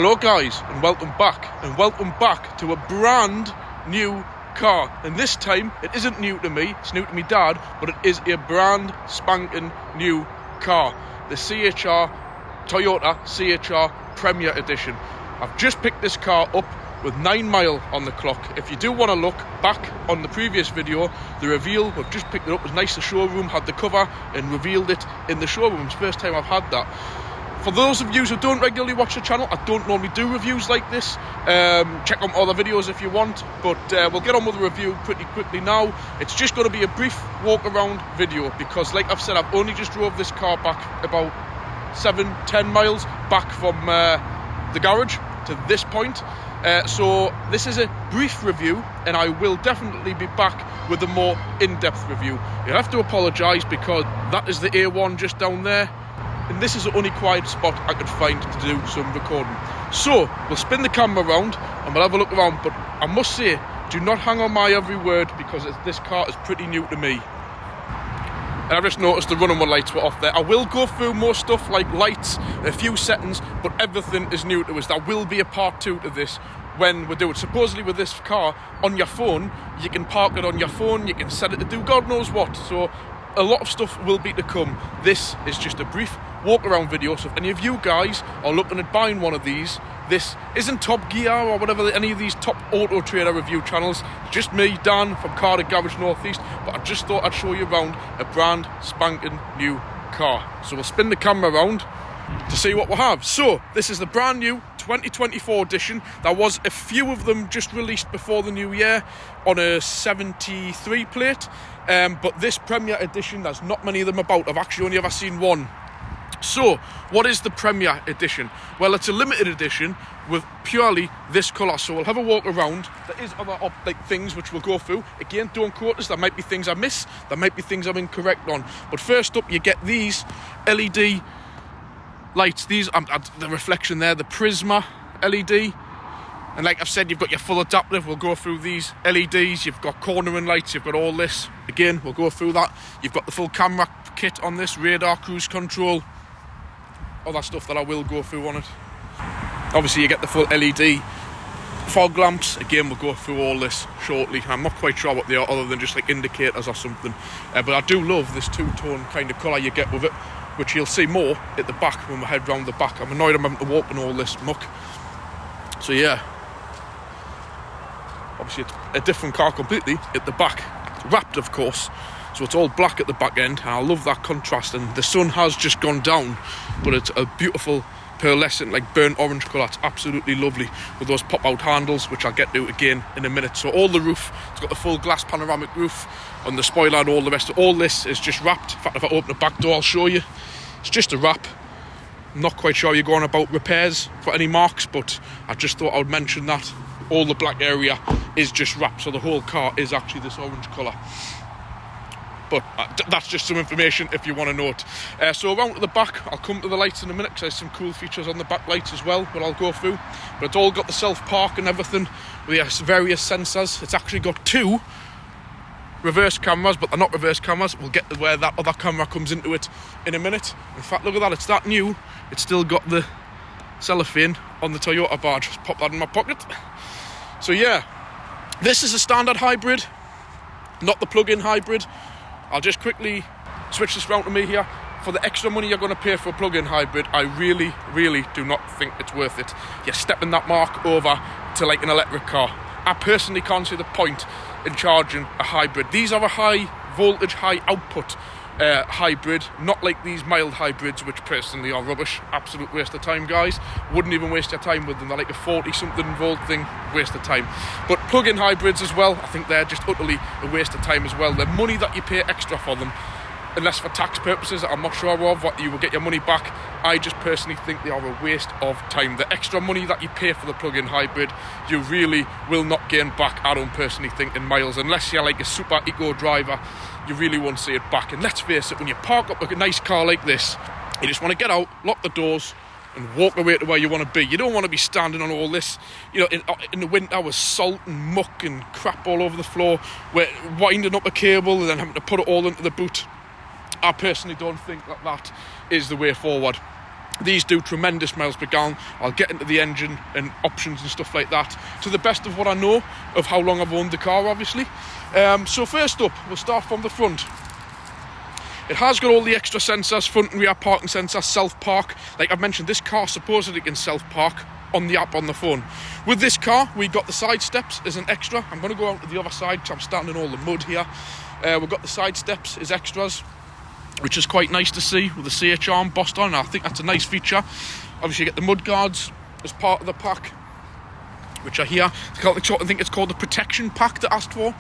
Hello guys, and welcome back to a brand new car. And this time it isn't new to me, it's new to me dad, but it is a brand spanking new car, the CHR Toyota CHR Premier Edition. I've just picked this car up with 9 miles on the clock. If you do want to look back on the previous video, the reveal, we've just picked it up, it was nice. The showroom had the cover and revealed it in the showroom. It's the first time I've had that. For those of you who don't regularly watch the channel, I don't normally do reviews like this. Check out other videos if you want, but we'll get on with the review pretty quickly now. It's just going to be a brief walk around video because, like I've said, I've only just drove this car back about 7-10 miles back from the garage to this point. So this is a brief review, and I will definitely be back with a more in-depth review. You have to apologise because that is the A1 just down there. And this is the only quiet spot I could find to do some recording. So, we'll spin the camera around and we'll have a look around. But I must say, do not hang on my every word because this car is pretty new to me. And I've just noticed the running lights were off there. I will go through more stuff like lights, a few settings, but everything is new to us. There will be a part 2 to this when we do it. Supposedly with this car, on your phone, you can park it on your phone, you can set it to do God knows what. So, a lot of stuff will be to come. This is just a brief walk around video, so if any of you guys are looking at buying one of these, this isn't Top Gear or whatever, any of these top auto trader review channels. It's just me, Dan, from Car to Garage Northeast, but I just thought I'd show you around a brand spanking new car. So we'll spin the camera around to see what we have. So this is the brand new 2024 edition. There was a few of them just released before the new year on a 73 plate, but this Premier Edition, there's not many of them about. I've actually only ever seen one. So, what is the Premier Edition? Well, it's a limited edition with purely this colour. So we'll have a walk around. There is other things which we'll go through. Again, don't quote us. There might be things I miss. There might be things I'm incorrect on. But first up, you get these LED lights. These, the reflection there, the Prisma LED. And like I've said, you've got your full adaptive. We'll go through these LEDs. You've got cornering lights. You've got all this. Again, we'll go through that. You've got the full camera kit on this, radar, cruise control. All that stuff that I will go through on it. Obviously you get the full LED fog lamps. Again, we'll go through all this shortly. I'm not quite sure what they are other than just like indicators or something, but I do love this two-tone kind of colour you get with it, which you'll see more at the back when we head round the back. I'm annoyed I'm having to walk in all this muck. So yeah, obviously it's a different car completely at the back. It's wrapped, of course, so it's all black at the back end, and I love that contrast. And the sun has just gone down, but it's a beautiful pearlescent, like burnt orange colour. It's absolutely lovely with those pop-out handles, which I'll get to again in a minute. So all the roof, it's got the full glass panoramic roof on the spoiler and all the rest. All this is just wrapped. In fact, if I open the back door, I'll show you. It's just a wrap. I'm not quite sure you're going about repairs for any marks, but I just thought I would mention that. All the black area is just wrapped, so the whole car is actually this orange colour. But that's just some information if you want to know it. So around to the back, I'll come to the lights in a minute because there's some cool features on the back lights as well that I'll go through. But it's all got the self-park and everything with the various sensors. It's actually got 2 reverse cameras, but they're not reverse cameras. We'll get to where that other camera comes into it in a minute. In fact, look at that, it's that new. It's still got the cellophane on the Toyota badge. Just pop that in my pocket. So yeah, this is a standard hybrid, not the plug-in hybrid. I'll just quickly switch this round to me here. For the extra money you're going to pay for a plug-in hybrid, I really, really do not think it's worth it. You're stepping that mark over to like an electric car. I personally can't see the point in charging a hybrid. These are a high voltage, high output hybrid, not like these mild hybrids, which personally are rubbish. Absolute waste of time, guys. Wouldn't even waste your time with them. They're like a 40-something volt thing, waste of time. But plug-in hybrids as well, I think they're just utterly a waste of time as well. The money that you pay extra for them, unless for tax purposes, I'm not sure of what you will get your money back. I just personally think they are a waste of time. The extra money that you pay for the plug-in hybrid, you really will not gain back, I don't personally think, in miles. Unless you're like a super eco driver, you really won't see it back. And let's face it, when you park up a nice car like this, you just want to get out, lock the doors, and walk away to where you want to be. You don't want to be standing on all this, you know, in the winter with salt and muck and crap all over the floor, where winding up a cable and then having to put it all into the boot. I personally don't think that is the way forward. These do tremendous miles per gallon. I'll get into the engine and options and stuff like that to the best of what I know of how long I've owned the car, obviously. So first up, we'll start from the front. It has got all the extra sensors, front and rear parking sensors, self-park. Like I've mentioned, this car supposedly can self-park on the app on the phone. With this car, we got the side steps as an extra. I'm going to go out to the other side because I'm standing in all the mud here. We've got the side steps as extras, which is quite nice to see with the CHR embossed on. I think that's a nice feature. Obviously, you get the mud guards as part of the pack, which are here. I think it's called the protection pack that I asked for.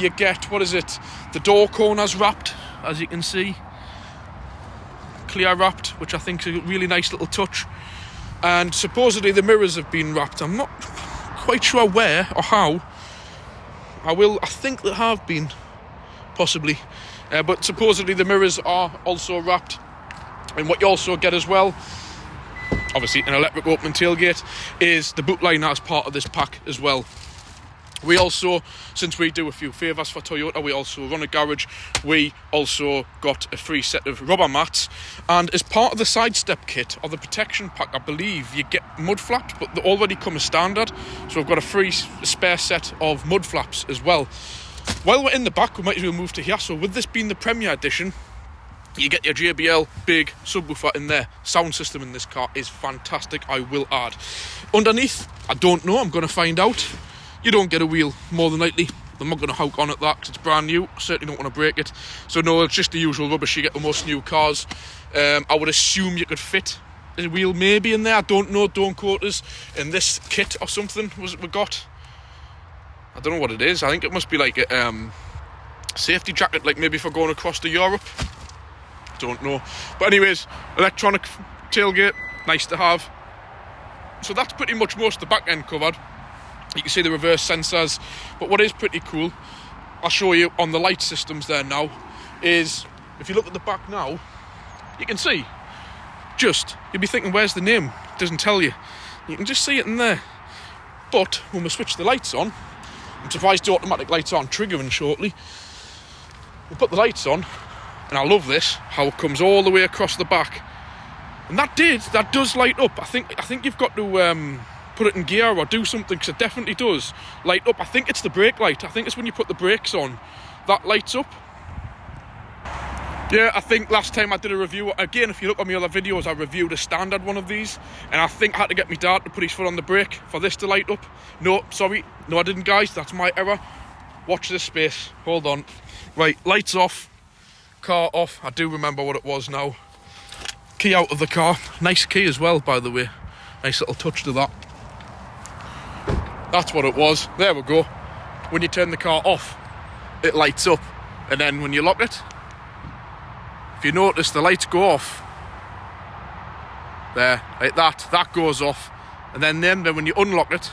You get, what is it? The door corners wrapped, as you can see. Clear wrapped, which I think is a really nice little touch. And supposedly the mirrors have been wrapped. I'm not quite sure where or how. I think they have been, possibly. But supposedly the mirrors are also wrapped. And what you also get as well, obviously an electric opening tailgate, is the boot liner as part of this pack as well. We also, since we do a few favours for Toyota, we also run a garage, we also got a free set of rubber mats. And as part of the sidestep kit or the protection pack, I believe you get mud flaps, but they already come as standard. So we've got a free spare set of mud flaps as well. While we're in the back, we might as well move to here. So with this being the Premier Edition, you get your JBL big subwoofer in there. Sound system in this car is fantastic, I will add. Underneath, I don't know, I'm going to find out. You don't get a wheel, more than likely. I'm not going to hook on at that because it's brand new. I certainly don't want to break it. So no, it's just the usual rubbish you get with most new cars. I would assume you could fit a wheel maybe in there. I don't know, don't quote us. In this kit or something we got. I don't know what it is. I think it must be like a safety jacket, like maybe for going across to Europe. Don't know. But anyways, electronic tailgate, nice to have. So that's pretty much most of the back end covered. You can see the reverse sensors, but what is pretty cool, I'll show you on the light systems there now, is if you look at the back now, you can see, you'll be thinking, where's the name? It doesn't tell you. You can just see it in there. But when we switch the lights on, I'm surprised the automatic lights aren't triggering shortly. We'll put the lights on, and I love this, how it comes all the way across the back. And that does light up. I think you've got to put it in gear or do something, because it definitely does light up. I think it's the brake light. I think it's when you put the brakes on that lights up. Yeah, I think last time I did a review, again, if you look on my other videos, I reviewed a standard one of these, and I think I had to get my dad to put his foot on the brake for this to light up. No, sorry, no I didn't, guys, that's my error. Watch this space, hold on. Right, lights off, car off. I do remember what it was now. Key out of the car. Nice key as well, by the way. Nice little touch to that. That's what it was. There we go. When you turn the car off, it lights up. And then when you lock it, if you notice, the lights go off. There, like that. That goes off. And then when you unlock it,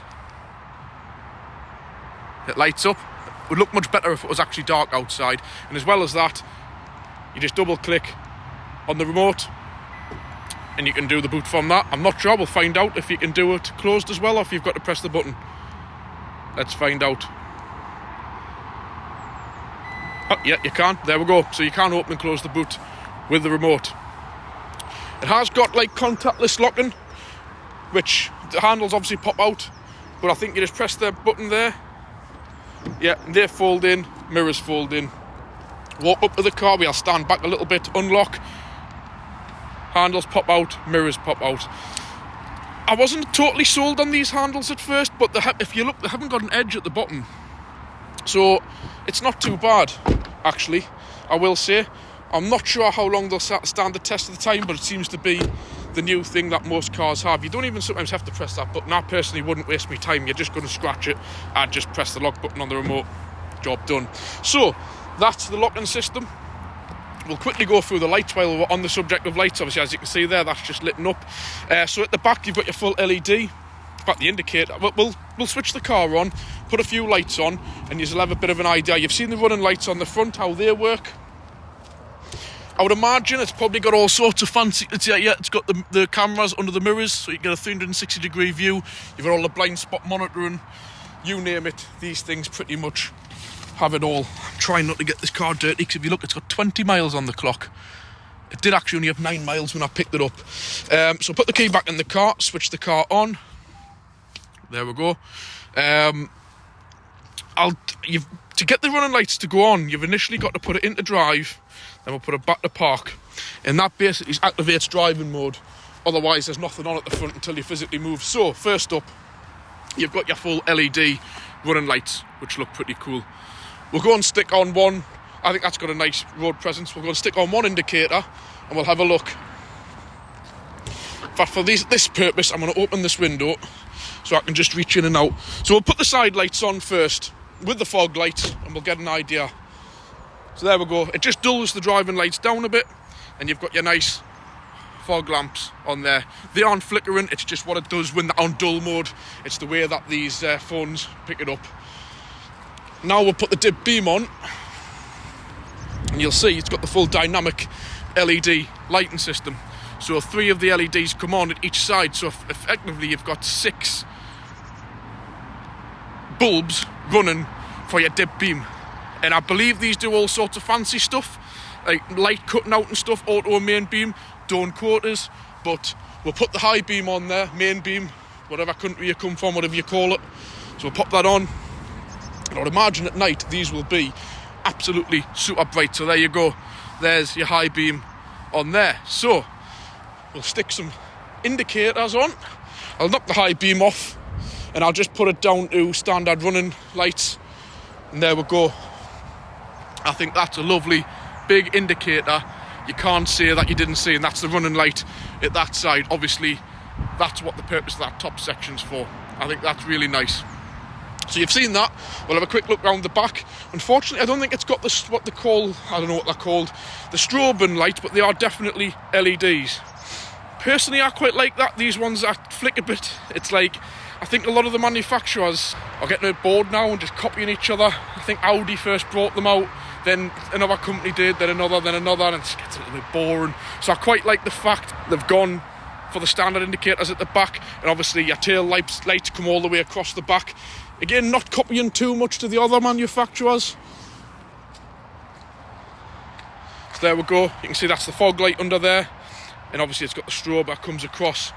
it lights up. It would look much better if it was actually dark outside. And as well as that, you just double click on the remote and you can do the boot from that. I'm not sure, we'll find out if you can do it closed as well or if you've got to press the button. Let's find out. Oh, yeah, you can. There we go. So you can open and close the boot with the remote. It has got like contactless locking, which the handles obviously pop out, but I think you just press the button there. Yeah, and they fold in, mirrors fold in. Walk up to the car, we'll stand back a little bit, unlock, handles pop out, mirrors pop out. I wasn't totally sold on these handles at first, but if you look, they haven't got an edge at the bottom. So it's not too bad, actually, I will say. I'm not sure how long they'll stand the test of the time, but it seems to be the new thing that most cars have. You don't even sometimes have to press that button. I personally wouldn't waste my time. You're just going to scratch it. I'd just press the lock button on the remote. Job done. So that's the locking system. We'll quickly go through the lights while we're on the subject of lights. Obviously, as you can see there, that's just lit up. So at the back, you've got your full LED. You've got the indicator. We'll switch the car on, put a few lights on, and you'll have a bit of an idea. You've seen the running lights on the front, how they work. I would imagine it's probably got all sorts of fancy... It's got the cameras under the mirrors, so you get a 360-degree view. You've got all the blind spot monitoring. You name it, these things pretty much have it all. I'm trying not to get this car dirty, because if you look, it's got 20 miles on the clock. It did actually only have 9 miles when I picked it up. So put the key back in the car, switch the car on. There we go. To get the running lights to go on, you've initially got to put it into drive, then we'll put it back to park, and that basically activates driving mode. Otherwise, there's nothing on at the front until you physically move. So, first up, you've got your full LED running lights, which look pretty cool. We'll go and stick on one. I think that's got a nice road presence. We'll go and stick on one indicator, and we'll have a look. In fact, for this purpose, I'm going to open this window so I can just reach in and out. So we'll put the side lights on first with the fog lights, and we'll get an idea. So there we go. It just dulls the driving lights down a bit, and you've got your nice fog lamps on there. They aren't flickering, it's just what it does when they're on dull mode. It's the way that these phones pick it up. Now we'll put the dip beam on, and you'll see it's got the full dynamic LED lighting system. So 3 of the LEDs come on at each side, so effectively you've got 6 bulbs running for your dip beam. And I believe these do all sorts of fancy stuff, like light cutting out and stuff, auto main beam, don't quote us, but we'll put the high beam on there, main beam, whatever country you come from, whatever you call it. So we'll pop that on, and I'd imagine at night these will be absolutely super bright. So there you go, there's your high beam on there. So we'll stick some indicators on. I'll knock the high beam off, and I'll just put it down to standard running lights, and there we go. I think that's a lovely big indicator. You can't say that you didn't see, and that's the running light at that side. Obviously, that's what the purpose of that top section's for. I think that's really nice. So you've seen that. We'll have a quick look around the back. Unfortunately, I don't think it's got this, what they call, I don't know what they're called, the strobing light, but they are definitely LEDs. Personally, I quite like that. These ones that flick a bit. It's like, I think a lot of the manufacturers are getting bored now and just copying each other. I think Audi first brought them out, then another company did, then another, and it just gets a little bit boring. So I quite like the fact they've gone for the standard indicators at the back, and obviously your tail lights come all the way across the back. Again, not copying too much to the other manufacturers. So there we go. You can see that's the fog light under there, and obviously it's got the strobe that comes across.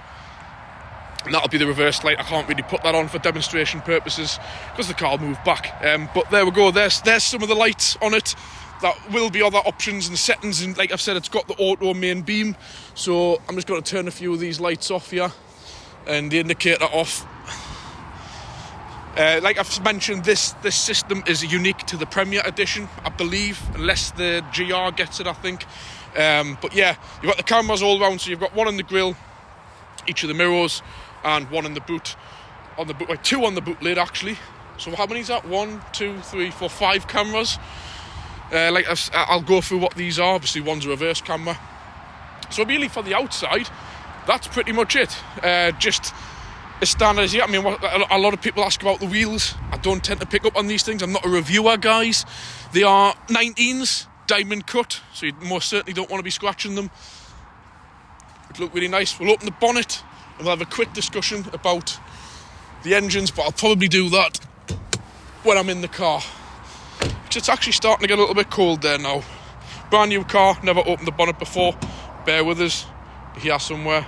And that'll be the reverse light. I can't really put that on for demonstration purposes because the car will move back. But there we go. There's some of the lights on it. That will be other options and settings. And like I've said, it's got the auto main beam. So I'm just going to turn a few of these lights off here and the indicator off. Like I've mentioned, this system is unique to the Premier Edition, I believe, unless the GR gets it, I think. But yeah, you've got the cameras all around. So you've got one in the grille, each of the mirrors, and one in the boot, like 2 on the boot lid actually. So how many is that? 1, 2, 3, 4, 5 cameras. Like I'll go through what these are. Obviously one's a reverse camera. So really for the outside, that's pretty much it. Just as standard as, yeah, I mean, a lot of people ask about the wheels. I don't tend to pick up on these things. I'm not a reviewer, guys. They are 19s, diamond cut, so you most certainly don't want to be scratching them. It look really nice. We'll open the bonnet and we'll have a quick discussion about the engines, but I'll probably do that when I'm in the car. It's actually starting to get a little bit cold there now. Brand new car, never opened the bonnet before. Bear with us, here somewhere.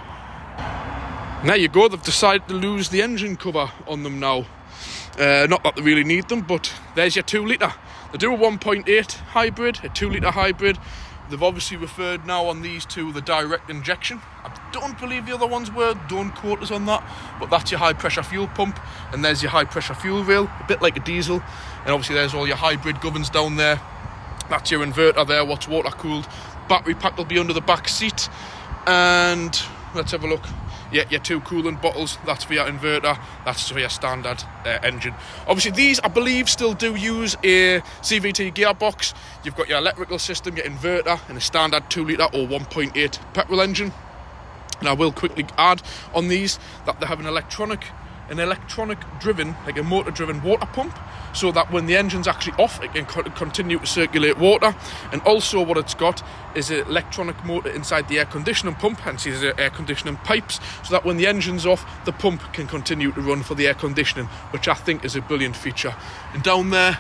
And there you go, they've decided to lose the engine cover on them now. Not that they really need them, but there's your 2 litre. They do a 1.8 hybrid, a 2 litre hybrid. They've obviously referred now on these to the direct injection. I don't believe the other ones were, don't quote us on that, but that's your high pressure fuel pump, and there's your high pressure fuel rail, a bit like a diesel, and obviously there's all your hybrid governors down there. That's your inverter there, what's water cooled. Battery pack will be under the back seat, and let's have a look. Yeah, your 2 coolant bottles, that's for your inverter, that's for your standard engine. Obviously these, I believe, still do use a CVT gearbox. You've got your electrical system, your inverter, and a standard 2 litre or 1.8 petrol engine. And I will quickly add on these that they have an electronic driven, like a motor driven water pump, so that when the engine's actually off, it can continue to circulate water. And also what it's got is an electronic motor inside the air conditioning pump, hence these are air conditioning pipes, so that when the engine's off, the pump can continue to run for the air conditioning, which I think is a brilliant feature. And down there,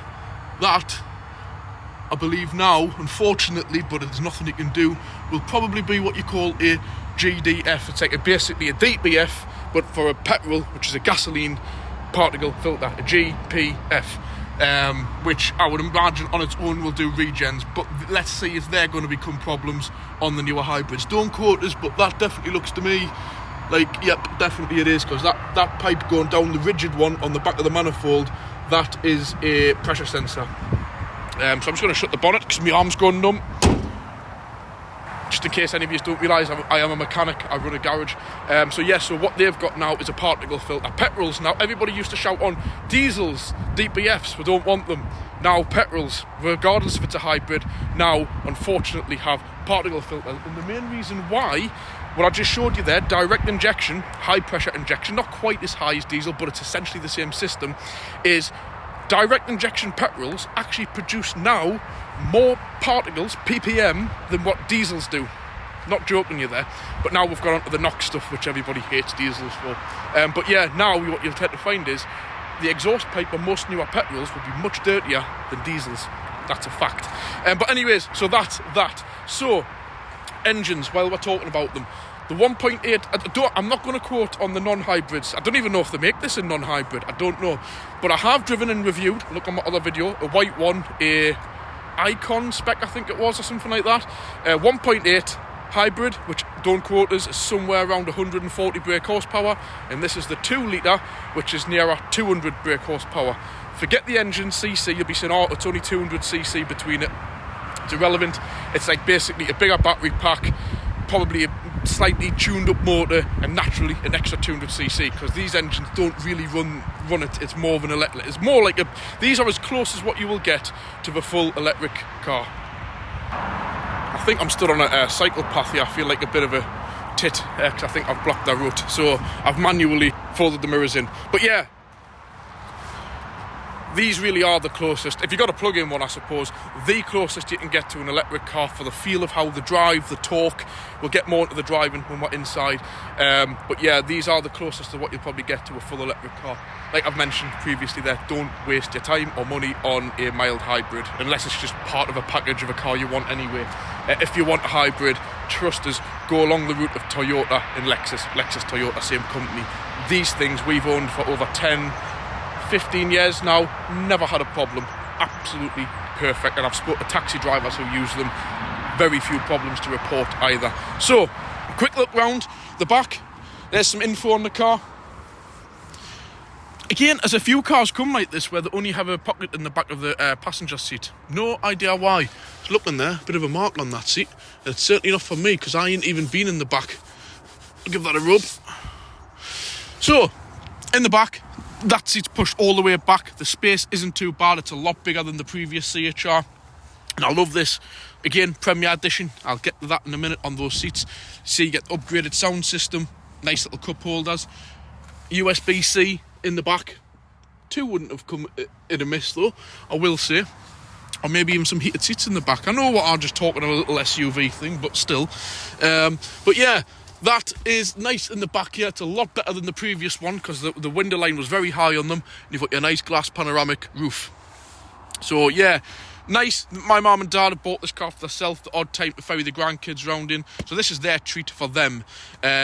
that I believe now, unfortunately, but there's nothing you can do, will probably be what you call a GDF. It's like basically a DPF, but for a petrol, which is a gasoline particle filter, a GPF, which I would imagine on its own will do regens, but let's see if they're going to become problems on the newer hybrids. Don't quote us, but that definitely looks to me like, yep, definitely it is, because that pipe going down, the rigid one on the back of the manifold, that is a pressure sensor. So I'm just going to shut the bonnet because my arm's going numb. Just in case any of you don't realise, I am a mechanic, I run a garage. So what they've got now is a particle filter. Petrols, now everybody used to shout on diesels, DPFs, we don't want them. Now petrols, regardless if it's a hybrid, now unfortunately have particle filters. And the main reason why, what I just showed you there, direct injection, high pressure injection, not quite as high as diesel, but it's essentially the same system, is direct injection petrols actually produce now more particles, ppm, than what diesels do. Not joking you there, but now we've gone on to the NOx stuff, which everybody hates diesels for. But yeah, now what you'll tend to find is the exhaust pipe on most newer petrols will be much dirtier than diesels. That's a fact. But anyways, so that's that. So, engines, while we're talking about them, the 1.8, I'm not going to quote on the non-hybrids. I don't even know if they make this in non-hybrid. I don't know. But I have driven and reviewed, look on my other video, a white one, a Icon spec, I think it was, or something like that. 1.8 hybrid, which, don't quote us, is somewhere around 140 brake horsepower. And this is the 2 litre, which is nearer 200 brake horsepower. Forget the engine CC, you'll be saying, oh, it's only 200 cc between it. It's irrelevant. It's like basically a bigger battery pack, probably a slightly tuned up motor, and naturally an extra 200 cc, because these engines don't really run it. It's more of an electric. It's more like these are as close as what you will get to the full electric car. I think I'm stood on a cycle path here. I feel like a bit of a tit because I think I've blocked the route, so I've manually folded the mirrors in. But yeah, these really are the closest, if you've got a plug-in one, I suppose, the closest you can get to an electric car for the feel of how the drive, the torque. We'll get more into the driving when we're inside. But yeah, these are the closest to what you'll probably get to a full electric car. Like I've mentioned previously there, don't waste your time or money on a mild hybrid, unless it's just part of a package of a car you want anyway. If you want a hybrid, trust us, go along the route of Toyota and Lexus. Lexus, Toyota, same company. These things we've owned for over 10-15 years now, never had a problem, absolutely perfect, and I've spoken to taxi drivers who use them, very few problems to report either. So, quick look round the back, there's some info on the car. Again, as a few cars come like this where they only have a pocket in the back of the passenger seat. No idea why. Just looking there, bit of a mark on that seat. And it's certainly not for me because I ain't even been in the back. I'll give that a rub. So, in the back, that seat's pushed all the way back. The space isn't too bad. It's a lot bigger than the previous CHR. And I love this. Again, Premier Edition. I'll get to that in a minute on those seats. See, you get the upgraded sound system. Nice little cup holders. USB-C in the back. 2 wouldn't have come in a miss though, I will say. Or maybe even some heated seats in the back. I know what I'm just talking a little SUV thing, but still. But yeah, that is nice in the back here. It's a lot better than the previous one because the window line was very high on them. And you've got your nice glass panoramic roof. So yeah, nice. My mum and dad have bought this car for themselves, the odd time to ferry the grandkids round in. So this is their treat for them.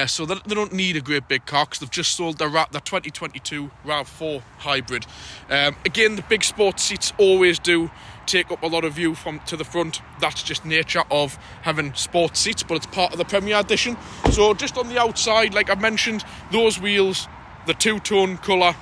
So they don't need a great big car because they've just sold their 2022 RAV4 hybrid. Again, the big sports seats always do take up a lot of view from to the front. That's just nature of having sports seats, but it's part of the Premier Edition. So just on the outside, like I mentioned, those wheels, the 2-tone colour,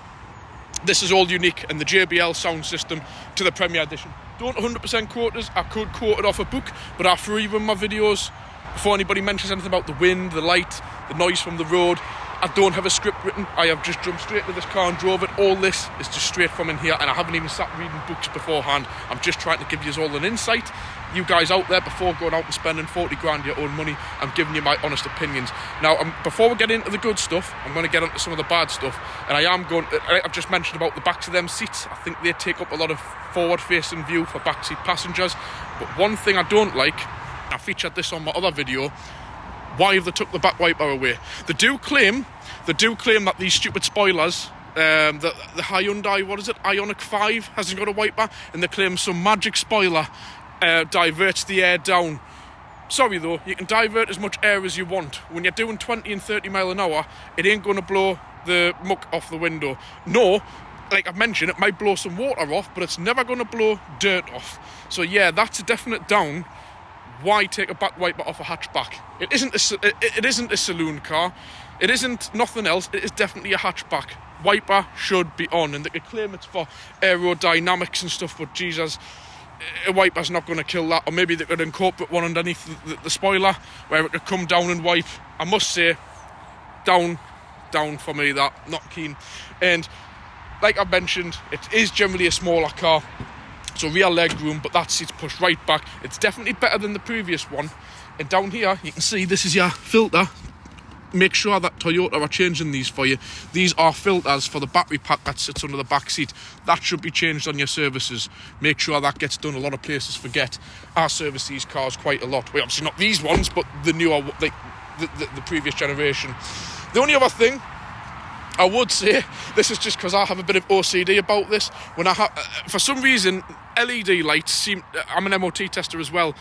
this is all unique, and the JBL sound system to the Premier Edition. Don't 100% quote us. I could quote it off a book, but I free run my videos before anybody mentions anything about the wind, the light, the noise from the road. I don't have a script written. I have just jumped straight into this car and drove it. All this is just straight from in here, and I haven't even sat reading books beforehand. I'm just trying to give you all an insight. You guys out there, before going out and spending 40 grand your own money, I'm giving you my honest opinions. Now, before we get into the good stuff, I'm going to get into some of the bad stuff, and I've just mentioned about the backs of them seats. I think they take up a lot of forward-facing view for backseat passengers, but one thing I don't like, I featured this on my other video, why have they took the back wiper away? They do claim that these stupid spoilers, the Hyundai, what is it, Ioniq 5 hasn't got a wiper, and they claim some magic spoiler diverts the air down. Sorry though, you can divert as much air as you want. When you're doing 20 and 30 mile an hour, it ain't going to blow the muck off the window. No, like I've mentioned, it might blow some water off, but it's never going to blow dirt off. So yeah, that's a definite down. Why take a back wiper off a hatchback? It isn't a saloon car. It isn't nothing else. It is definitely a hatchback. Wiper should be on, and they could claim it's for aerodynamics and stuff, but Jesus, a wiper's not going to kill that. Or maybe they could incorporate one underneath the spoiler where it could come down and wipe. I must say, down for me, that, not keen. And like I mentioned, it is generally a smaller car, so rear leg room, but that seat's pushed right back. It's definitely better than the previous one. And down here, you can see this is your filter. Make sure that Toyota are changing these for you. These are filters for the battery pack that sits under the back seat. That should be changed on your services. Make sure that gets done. A lot of places forget. I service these cars quite a lot. Well, obviously not these ones, but the newer, like the previous generation. The only other thing I would say, this is just because I have a bit of OCD about this. When I have, for some reason, LED lights seem, I'm an MOT tester as well,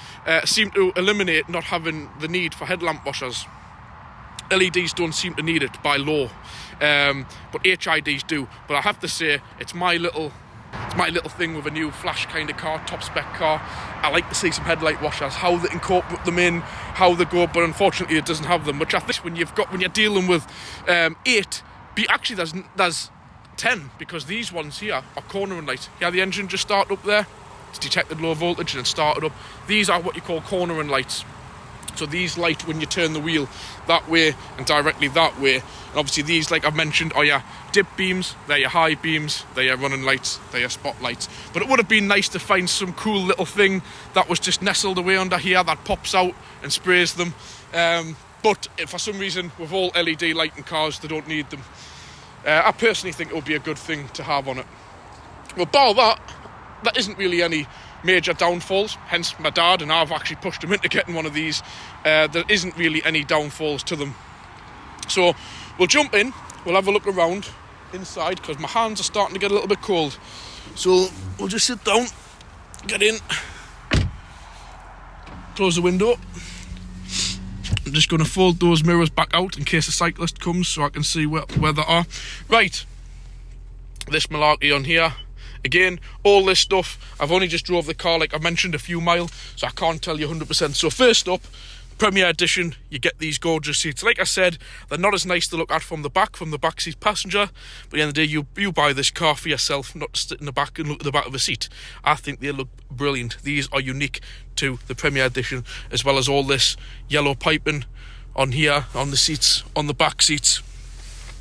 seem to eliminate not having the need for headlamp washers. LEDs don't seem to need it by law, but HIDs do. But I have to say, it's my little thing with a new flash kind of car, top spec car. I like to see some headlight washers, how they incorporate them in, how they go, but unfortunately it doesn't have them. Which I think when you're dealing with 8. Actually, there's 10, because these ones here are cornering lights. Yeah, the engine just started up there. It's detected low voltage and it started up. These are what you call cornering lights. So these light when you turn the wheel that way and directly that way. And obviously these, like I've mentioned, are your dip beams, they're your high beams, they're your running lights, they're your spotlights. But it would have been nice to find some cool little thing that was just nestled away under here that pops out and sprays them. But for some reason, with all LED lighting cars, they don't need them. I personally think it would be a good thing to have on it. Well, bar that, there isn't really any major downfalls. Hence, my dad and I've actually pushed him into getting one of these. There isn't really any downfalls to them. So we'll jump in. We'll have a look around inside because my hands are starting to get a little bit cold. So we'll just sit down, get in, close the window. I'm just going to fold those mirrors back out in case a cyclist comes so I can see where they are. Right, this malarkey on here. Again, all this stuff, I've only just drove the car, like I mentioned, a few miles, so I can't tell you 100%. So first up, Premier Edition, you get these gorgeous seats. Like I said, they're not as nice to look at from the back seat passenger, but at the end of the day, you buy this car for yourself, not to sit in the back and look at the back of a seat. I think they look brilliant. These are unique to the Premier Edition, as well as all this yellow piping on here, on the seats, on the back seats.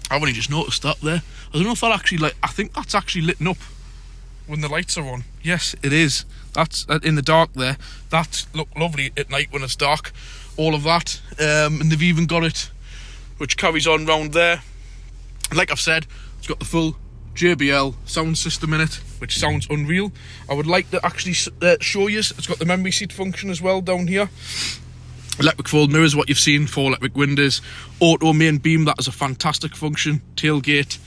I've only just noticed that there. I don't know if that actually, I think that's actually lit up when the lights are on. Yes, it is. That's in the dark there. That look lovely at night when it's dark. All of that, and they've even got it, which carries on round there. Like I've said, it's got the full JBL sound system in it, which sounds unreal. I would like to actually show you. It's got the memory seat function as well down here. Electric fold mirrors, what you've seen, 4 electric windows, auto main beam, that is a fantastic function. Tailgate.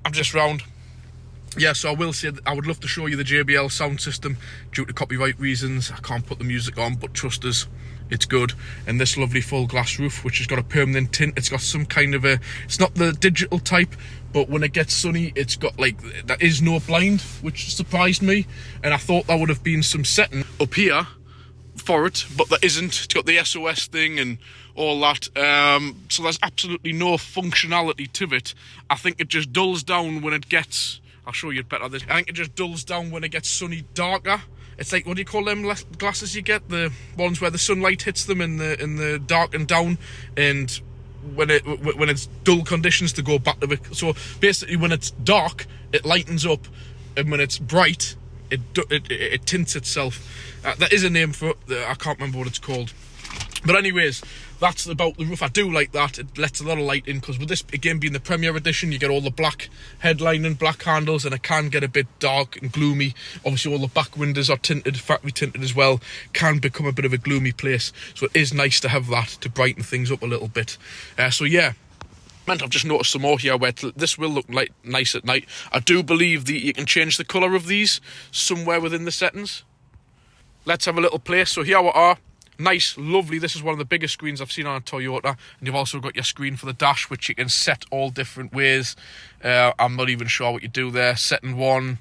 I'm just round. Yeah, so I will say that I would love to show you the JBL sound system. Due to copyright reasons, I can't put the music on, but trust us, it's good. And this lovely full glass roof, which has got a permanent tint. It's got some kind of it's not the digital type, but when it gets sunny, it's got there is no blind, which surprised me. And I thought there would have been some setting up here for it, but there isn't. It's got the SOS thing and all that. So there's absolutely no functionality to it. I think it just dulls down when it gets... I'll show you better this. I think it just dulls down when it gets sunny darker. It's like, what do you call them glasses you get? The ones where the sunlight hits them in the dark and down, and when it's dull conditions to go back to it. So basically, when it's dark, it lightens up, and when it's bright, it tints itself. There is a name for it. I can't remember what it's called. But anyways, that's about the roof. I do like that. It lets a lot of light in, because with this, again, being the Premier Edition, you get all the black headline and black handles, and it can get a bit dark and gloomy. Obviously, all the back windows are tinted, factory tinted as well. Can become a bit of a gloomy place. So it is nice to have that to brighten things up a little bit. So yeah. And I've just noticed some more here where this will look nice at night. I do believe that you can change the colour of these somewhere within the settings. let's have a little play. So here we are. Nice, lovely. This is one of the biggest screens I've seen on a Toyota. And you've also got your screen for the dash, which you can set all different ways. I'm not even sure what you do there. Setting 1,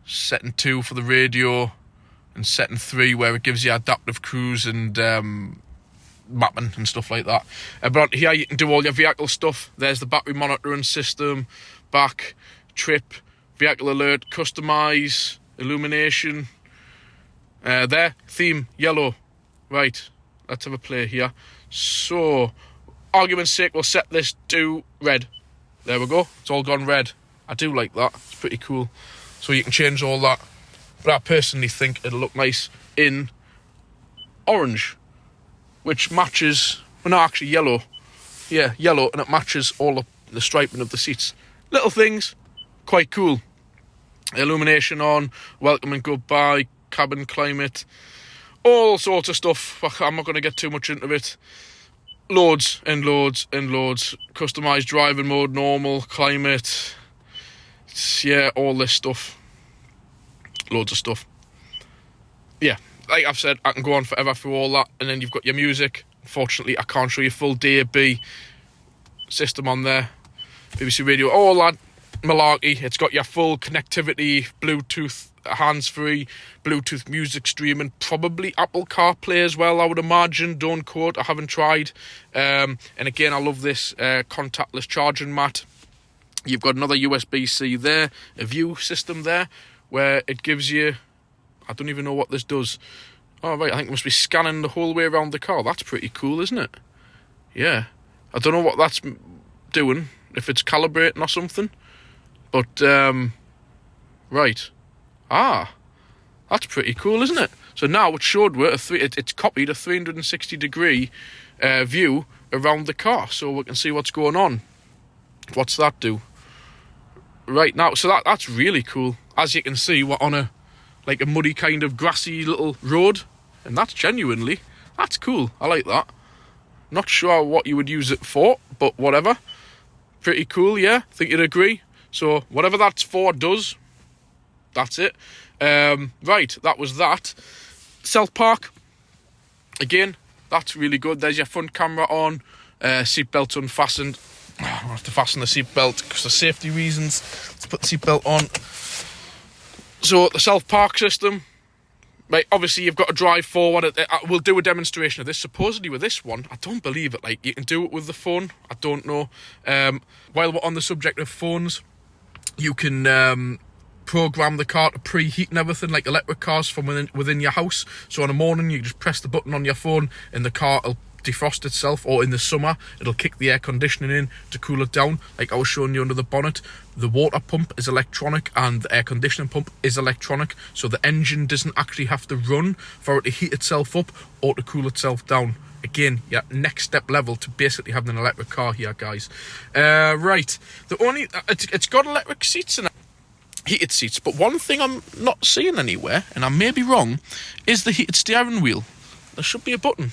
setting 2 for the radio, and setting 3 where it gives you adaptive cruise and mapping and stuff like that. But here you can do all your vehicle stuff. There's the battery monitoring system, back, trip, vehicle alert, customise, illumination. There, theme, yellow. Right, let's have a play here. So, argument's sake, we'll set this to red. There we go. It's all gone red. I do like that. It's pretty cool. So you can change all that. But I personally think it'll look nice in orange, which matches, well, no, actually yellow. Yeah, yellow, and it matches all the striping of the seats. Little things, quite cool. Illumination on, welcome and goodbye, cabin climate, all sorts of stuff. I'm not going to get too much into it. Loads and loads and loads. Customised driving mode, normal, climate. Yeah, all this stuff. Loads of stuff. Yeah, like I've said, I can go on forever through all that. And then you've got your music. Unfortunately, I can't show you full DAB system on there. BBC Radio, all that malarkey. It's got your full connectivity, Bluetooth, hands-free, Bluetooth music streaming, probably Apple CarPlay as well, I would imagine. Don't quote, I haven't tried. And again, I love this contactless charging mat. You've got another USB-C there, a view system there, where it gives you, I don't even know what this does. Oh, right, I think it must be scanning the whole way around the car. That's pretty cool, isn't it? Yeah. I don't know what that's doing, if it's calibrating or something. But, right. Ah, that's pretty cool, isn't it? So now it showed it's copied a 360-degree view around the car, so we can see what's going on. What's that do? Right now, so that's really cool. As you can see, we're on a muddy kind of grassy little road, and that's cool. I like that. Not sure what you would use it for, but whatever. Pretty cool, yeah? Think you'd agree? So whatever that's for does. That's it. Right, that was that. Self-park. Again, that's really good. There's your front camera on. Seatbelt unfastened. I have to fasten the seatbelt because of safety reasons. Let's put the seatbelt on. So, the self-park system. Right, obviously you've got to drive forward. We'll do a demonstration of this. Supposedly with this one, I don't believe it. Like, you can do it with the phone. I don't know. While we're on the subject of phones, you can program the car to preheat and everything, like electric cars from within your house. So in the morning, you just press the button on your phone and the car will defrost itself, or in the summer, it'll kick the air conditioning in to cool it down, like I was showing you under the bonnet. The water pump is electronic and the air conditioning pump is electronic, so the engine doesn't actually have to run for it to heat itself up or to cool itself down. Again, yeah, next step level to basically having an electric car here, guys. Right, it's got electric seats in it, heated seats, but one thing I'm not seeing anywhere, and I may be wrong, is the heated steering wheel. There should be a button,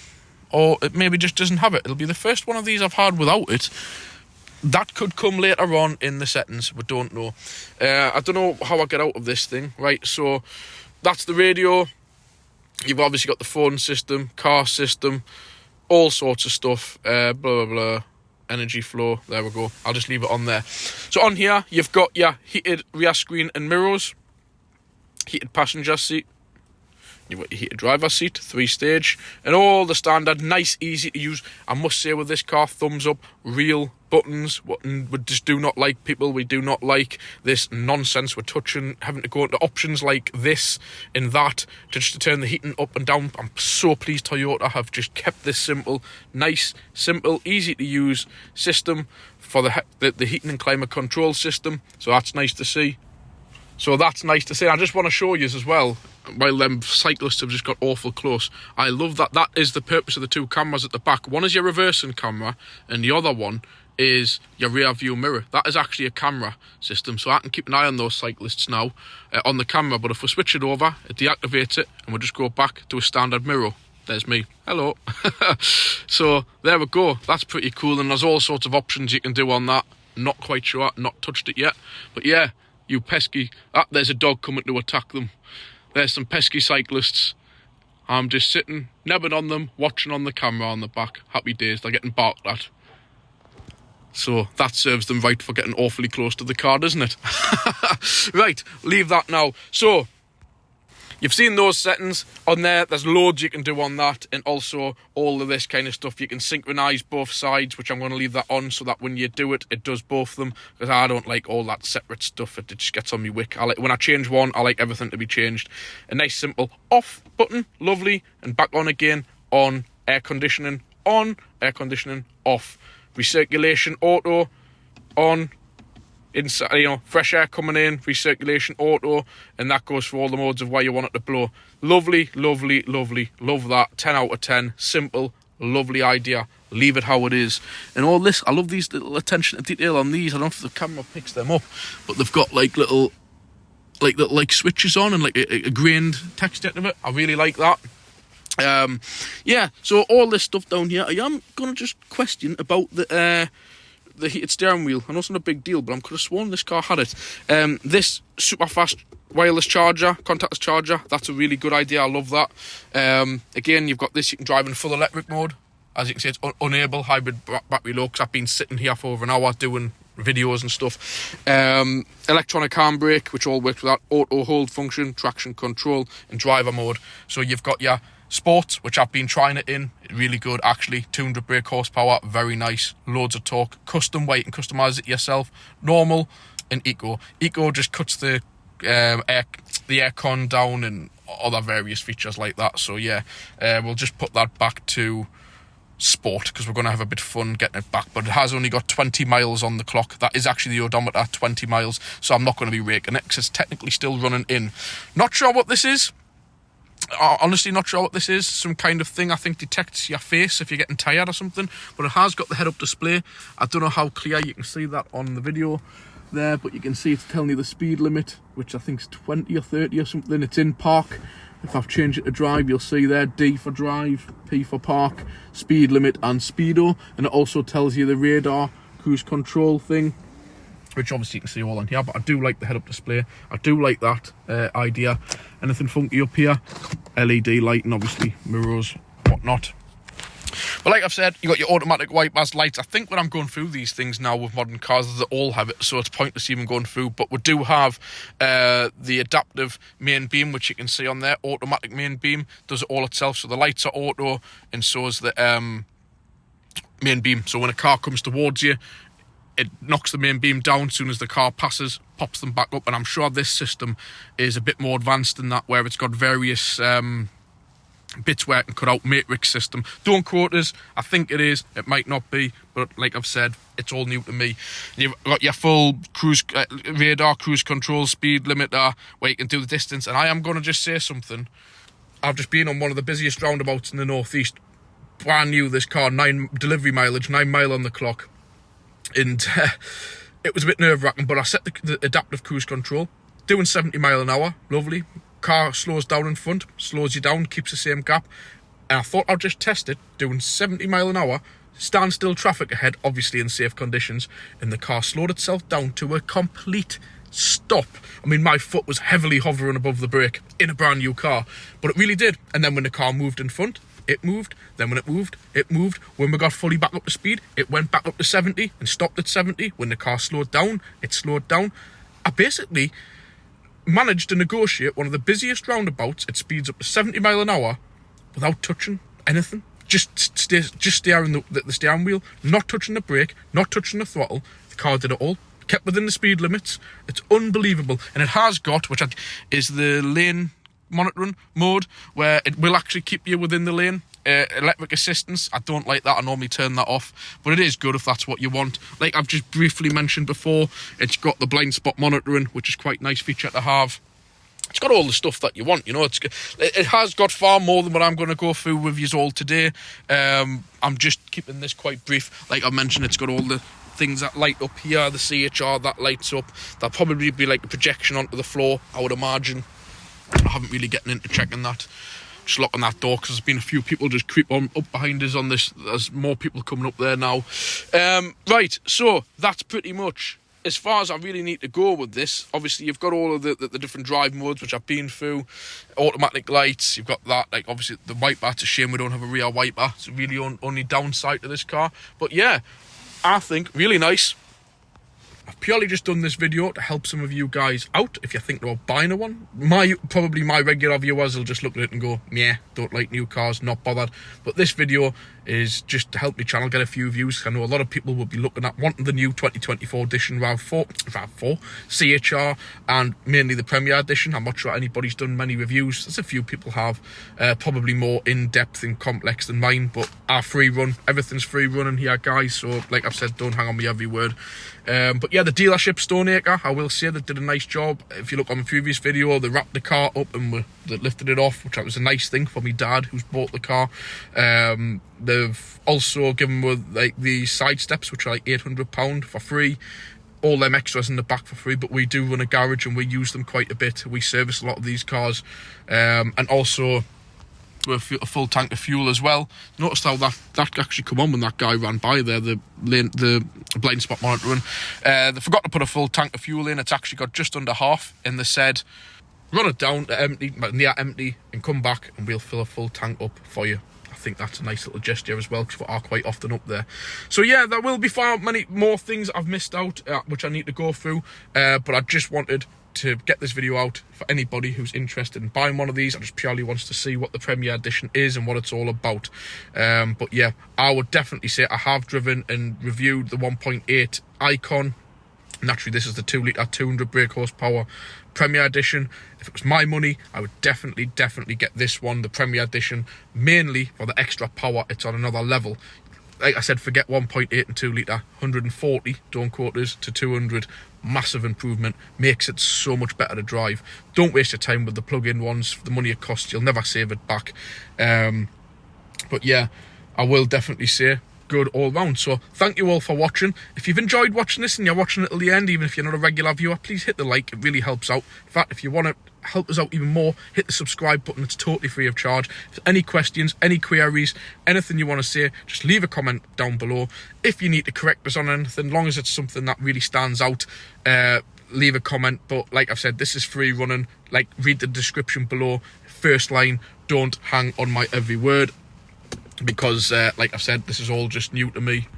or it maybe just doesn't have it. It'll be the first one of these I've had without it. That could come later on in the settings, we don't know. I don't know how I get out of this thing. Right, so that's the radio. You've obviously got the phone system, car system, all sorts of stuff, blah, blah, blah. Energy flow, there we go. I'll just leave it on there. So on here, you've got your heated rear screen and mirrors, heated passenger seat, you've got your heated driver's seat, 3-stage, and all the standard, nice, easy to use. I must say with this car, thumbs up, real buttons. We just do not like people. We do not like this nonsense. We're having to go into options like this and that just to turn the heating up and down. I'm so pleased Toyota have just kept this simple, nice, simple, easy to use system for the heating and climate control system. So that's nice to see. I just want to show you as well, while them cyclists have just got awful close. I love that. That is the purpose of the two cameras at the back. One is your reversing camera, and the other one is your rear view mirror. That is actually a camera system, so I can keep an eye on those cyclists now on the camera. But if we switch it over, it deactivates it, and we'll just go back to a standard mirror. There's me. Hello. So there we go. That's pretty cool, and there's all sorts of options you can do on that. Not quite sure. Not touched it yet. But yeah, you pesky... there's a dog coming to attack them. There's some pesky cyclists I'm just sitting, nebbing on them, watching on the camera on the back. Happy days, they're getting barked at. So that serves them right for getting awfully close to the car, doesn't it? Right, leave that now. So, you've seen those settings on there. There's loads you can do on that, and also all of this kind of stuff. You can synchronise both sides, which I'm going to leave that on so that when you do it, it does both of them, because I don't like all that separate stuff. It just gets on me wick. When I change one, I like everything to be changed. A nice simple off button, lovely, and back on again, on, air conditioning, off. Recirculation auto, on, inside, fresh air coming in, recirculation auto, and that goes for all the modes of where you want it to blow. Lovely, lovely, lovely, love that. 10 out of 10, simple, lovely idea. Leave it how it is. And all this, I love these little attention to detail on these. I don't know if the camera picks them up, but they've got like little switches on and like a grained texture to it. I really like that. Yeah, so all this stuff down here. I am going to just question about the heated steering wheel. I know it's not a big deal, but I could have sworn this car had it. This super fast wireless charger, contactless charger, that's a really good idea. I love that. Again, you've got this, you can drive in full electric mode. As you can see, it's unable hybrid battery low, because I've been sitting here for over an hour doing videos and stuff. Electronic handbrake, which all works with that. Auto hold function, traction control, and driver mode. So you've got your Sports, which I've been trying it in, really good actually. 200 brake horsepower, very nice, loads of torque. Custom weight and customise it yourself. Normal and Eco. Eco just cuts the aircon down and other various features like that. So yeah, we'll just put that back to Sport, because we're going to have a bit of fun getting it back. But it has only got 20 miles on the clock. That is actually the odometer, 20 miles. So I'm not going to be raking it, because it's technically still running in. Not sure what this is. Honestly, not sure what this is. Some kind of thing I think detects your face if you're getting tired or something. But it has got the head-up display. I don't know how clear you can see that on the video there, but you can see it's telling you the speed limit, which I think is 20 or 30 or something. It's in park. If I've changed it to drive, you'll see there D for drive, P for park, speed limit and speedo. And it also tells you the radar cruise control thing, which obviously you can see all on here, but I do like the head-up display. I do like that idea. Anything funky up here? LED lighting, obviously, mirrors, whatnot. But like I've said, you got your automatic wipers, lights. I think when I'm going through these things now with modern cars, they all have it, so it's pointless even going through. But we do have the adaptive main beam, which you can see on there. Automatic main beam does it all itself, so the lights are auto, and so is the main beam. So when a car comes towards you, it knocks the main beam down as soon as the car passes, pops them back up. And I'm sure this system is a bit more advanced than that, where it's got various bits where it can cut out matrix system. Don't quote us, I think it is, it might not be, but like I've said, it's all new to me. You've got your full cruise radar, cruise control, speed limiter, where you can do the distance. And I am going to just say something. I've just been on one of the busiest roundabouts in the northeast. Brand new, this car, 9 delivery mileage, 9 mile on the clock. And it was a bit nerve-wracking, but I set the adaptive cruise control, doing 70 mile an hour, lovely. Car slows down in front, slows you down, keeps the same gap. And I thought I'd just test it, doing 70 mile an hour, standstill traffic ahead, obviously in safe conditions, and the car slowed itself down to a complete stop. I mean, my foot was heavily hovering above the brake in a brand new car, but it really did. And then when the car moved in front, it moved. Then when it moved, it moved. When we got fully back up to speed, it went back up to 70 and stopped at 70. When the car slowed down, it slowed down. I basically managed to negotiate one of the busiest roundabouts at speeds up to 70 mile an hour without touching anything. Just steering the steering wheel, not touching the brake, not touching the throttle. The car did it all. Kept within the speed limits. It's unbelievable. And it has got, which is the lane monitoring mode, where it will actually keep you within the lane. Electric assistance, I don't like that. I normally turn that off, but it is good if that's what you want. Like I've just briefly mentioned before, it's got the blind spot monitoring, which is quite a nice feature to have. It's got all the stuff that you want, you know. It has got far more than what I'm going to go through with you all today. I'm just keeping this quite brief. Like I mentioned, it's got all the things that light up here, the CHR that lights up. That'll probably be like a projection onto the floor, I would imagine. I haven't really gotten into checking that. Just locking that door, because there's been a few people just creep on up behind us on this. There's more people coming up there now. Right, so that's pretty much as far as I really need to go with this, obviously you've got all of the different drive modes, which I've been through. Automatic lights, you've got that, like obviously the wiper. It's a shame we don't have a rear wiper. It's really only downside to this car. But yeah, I think really nice. I've purely just done this video to help some of you guys out if you're thinking about buying a one. Probably my regular viewers will just look at it and go, yeah, don't like new cars, not bothered. But this video is just to help my channel get a few views. I know a lot of people will be looking at wanting the new 2024 edition RAV4 CHR, and mainly the Premier edition. I'm not sure anybody's done many reviews. There's a few people have, probably more in-depth and complex than mine, but our free run, everything's free running here, guys. So like I've said, don't hang on me every word. But yeah, the dealership Stoneacre, I will say they did a nice job. If you look on the previous video, they wrapped the car up and they lifted it off, which was a nice thing for me dad who's bought the car. They've also given with like the side steps, which are like £800 for free. All them extras in the back for free, but we do run a garage and we use them quite a bit. We service a lot of these cars, and also a full tank of fuel as well. Noticed how that actually come on when that guy ran by there, the blind spot monitoring. They forgot to put a full tank of fuel in. It's actually got just under half, and they said run it down to empty, near empty, and come back and we'll fill a full tank up for you. I think that's a nice little gesture as well, because we are quite often up there. So yeah, there will be far many more things I've missed out, which I need to go through, but I just wanted to get this video out for anybody who's interested in buying one of these and just purely wants to see what the Premier edition is and what it's all about. But yeah, I would definitely say I have driven and reviewed the 1.8 Icon. Naturally, this is the 2 litre 200 brake horsepower Premier edition. If it was my money, I would definitely get this one, the Premier edition, mainly for the extra power. It's on another level. Like I said, forget 1.8 and 2 litre, 140, don't quote us, to 200. Massive improvement, makes it so much better to drive. Don't waste your time with the plug-in ones. For the money it costs, you'll never save it back. But yeah, I will definitely say good all round. So thank you all for watching. If you've enjoyed watching this and you're watching it till the end, even if you're not a regular viewer, please hit the like. It really helps out. In fact, if you want to help us out even more, hit the subscribe button. It's totally free of charge. If any questions, any queries, anything you want to say, just leave a comment down below. If you need to correct us on anything, as long as it's something that really stands out, leave a comment. But like I've said, this is free running. Like, read the description below, first line. Don't hang on my every word, because like I've said, this is all just new to me,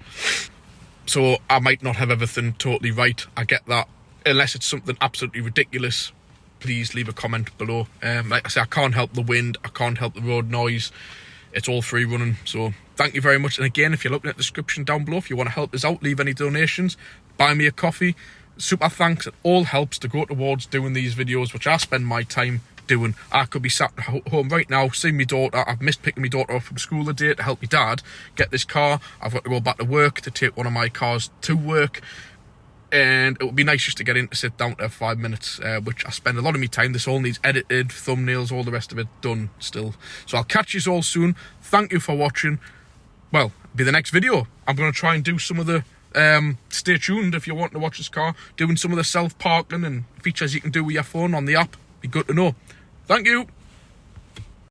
so I might not have everything totally right. I get that. Unless it's something absolutely ridiculous, please leave a comment below. Like I say, I can't help the wind, I can't help the road noise. It's all free running. So thank you very much. And again, if you're looking at the description down below, if you want to help us out, leave any donations, buy me a coffee. Super thanks. It all helps to go towards doing these videos, which I spend my time doing. I could be sat home right now seeing my daughter. I've missed picking my daughter up from school today to help my dad get this car. I've got to go back to work to take one of my cars to work, and it would be nice just to get in to sit down to have 5 minutes, which I spend a lot of my time. This all needs edited, thumbnails, all the rest of it done still. So I'll catch you all soon. Thank you for watching. Well, be the next video. I'm going to try and do some of the stay tuned if you want to watch this car, doing some of the self-parking and features you can do with your phone on the app. Be good to know. Thank you.